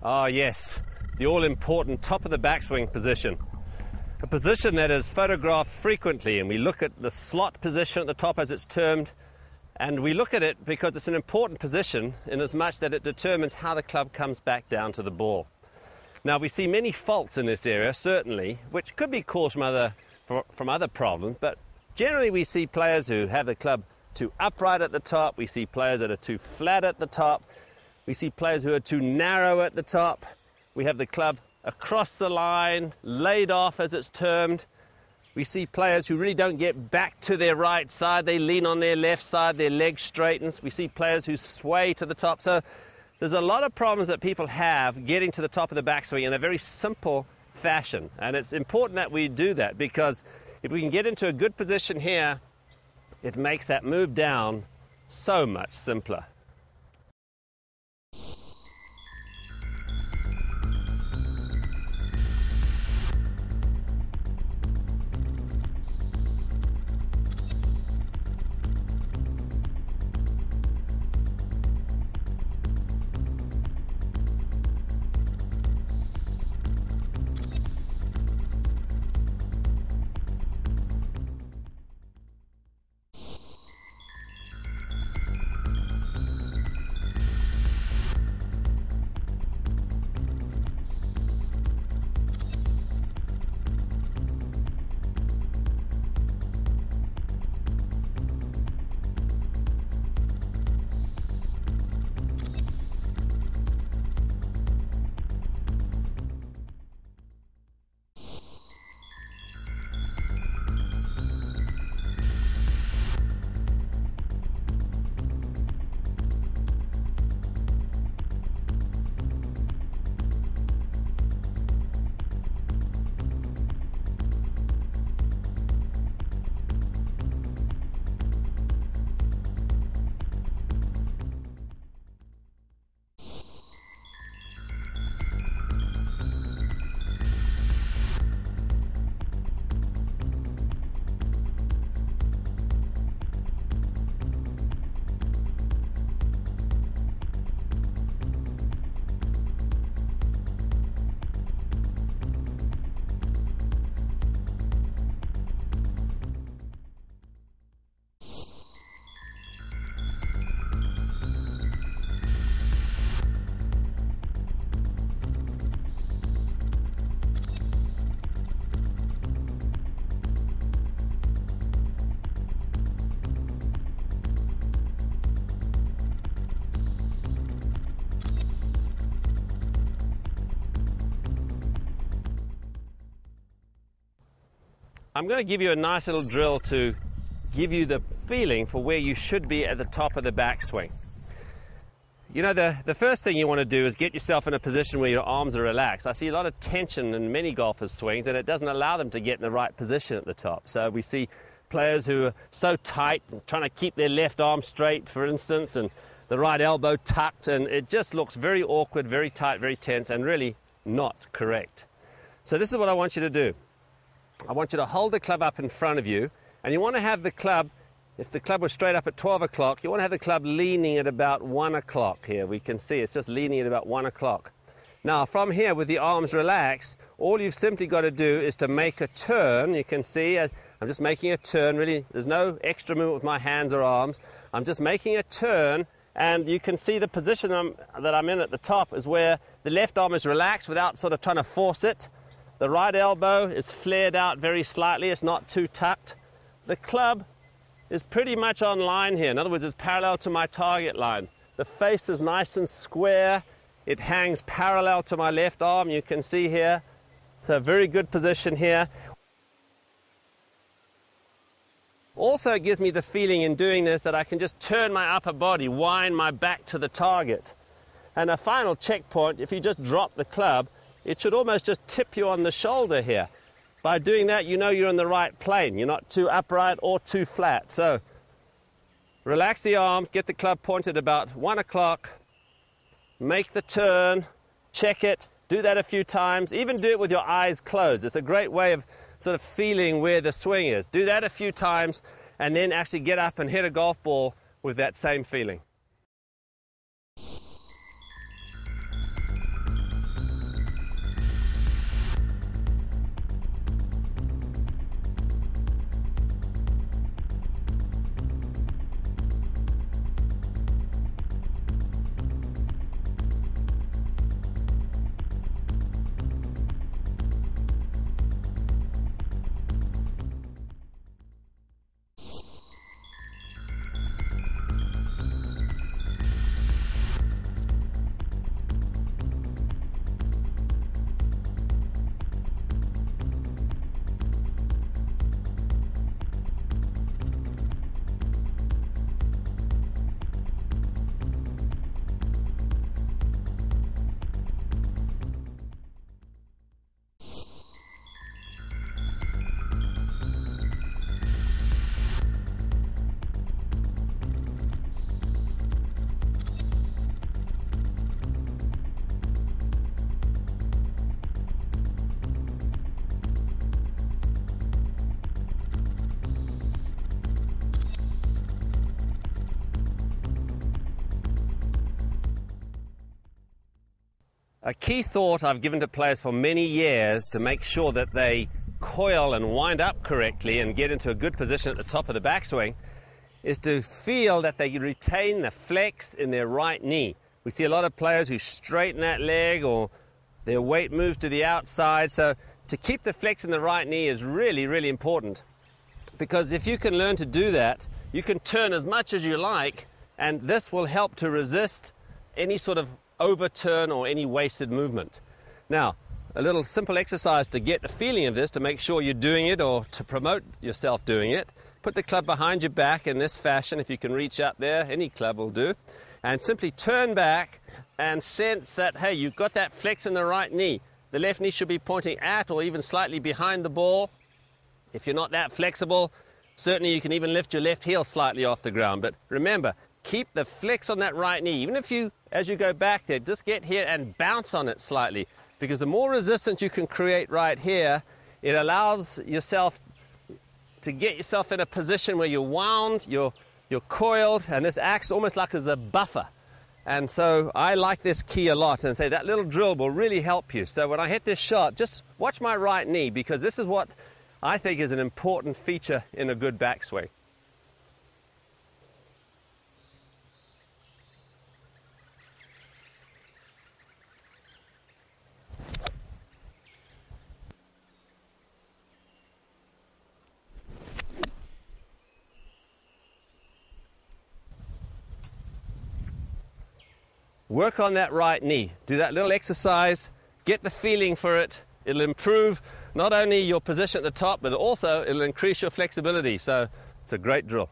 Ah yes, the all-important top of the backswing position. A position that is photographed frequently, and we look at the slot position at the top as it's termed, and we look at it because it's an important position in as much that it determines how the club comes back down to the ball. Now we see many faults in this area, certainly, which could be caused from other problems, but generally we see players who have the club too upright at the top, we see players that are too flat at the top, we see players who are too narrow at the top, we have the club across the line, laid off as it's termed. We see players who really don't get back to their right side, they lean on their left side, their leg straightens. We see players who sway to the top. So there's a lot of problems that people have getting to the top of the backswing in a very simple fashion. And it's important that we do that, because if we can get into a good position here, it makes that move down so much simpler. I'm going to give you a nice little drill to give you the feeling for where you should be at the top of the backswing. You know, the first thing you want to do is get yourself in a position where your arms are relaxed. I see a lot of tension in many golfers' swings, and it doesn't allow them to get in the right position at the top. So we see players who are so tight, trying to keep their left arm straight, for instance, and the right elbow tucked, and it just looks very awkward, very tight, very tense, and really not correct. So this is what I want you to do. I want you to hold the club up in front of you, and you want to have the club, if the club was straight up at 12 o'clock, you want to have the club leaning at about 1 o'clock here. We can see it's just leaning at about 1 o'clock. Now, from here, with the arms relaxed, all you've simply got to do is to make a turn. You can see I'm just making a turn, really. There's no extra movement with my hands or arms. I'm just making a turn, and you can see the position that I'm in at the top is where the left arm is relaxed without sort of trying to force it. The right elbow is flared out very slightly. It's not too tucked. The club is pretty much on line here. In other words, it's parallel to my target line. The face is nice and square. It hangs parallel to my left arm. You can see here. It's a very good position here. Also, it gives me the feeling in doing this that I can just turn my upper body, wind my back to the target. And a final checkpoint, if you just drop the club, it should almost just tip you on the shoulder here. By doing that, you know you're in the right plane. You're not too upright or too flat. So relax the arms, get the club pointed about 1 o'clock, make the turn, check it, do that a few times, even do it with your eyes closed. It's a great way of sort of feeling where the swing is. Do that a few times, and then actually get up and hit a golf ball with that same feeling. A key thought I've given to players for many years to make sure that they coil and wind up correctly and get into a good position at the top of the backswing is to feel that they retain the flex in their right knee. We see a lot of players who straighten that leg or their weight moves to the outside. So to keep the flex in the right knee is really, really important, because if you can learn to do that, you can turn as much as you like, and this will help to resist any sort of overturn or any wasted movement. Now, a little simple exercise to get the feeling of this, to make sure you're doing it or to promote yourself doing it. Put the club behind your back in this fashion. If you can reach up there, any club will do. And simply turn back and sense that, hey, you've got that flex in the right knee. The left knee should be pointing at or even slightly behind the ball. If you're not that flexible, certainly you can even lift your left heel slightly off the ground. But remember, keep the flex on that right knee. Even if you, as you go back there, just get here and bounce on it slightly, because the more resistance you can create right here, it allows yourself to get yourself in a position where you're wound, you're coiled, and this acts almost like as a buffer. And so I like this key a lot, and say that little drill will really help you. So when I hit this shot, just watch my right knee, because this is what I think is an important feature in a good backswing. Work on that right knee. Do that little exercise, get the feeling for it. It'll improve not only your position at the top, but also it'll increase your flexibility. So it's a great drill.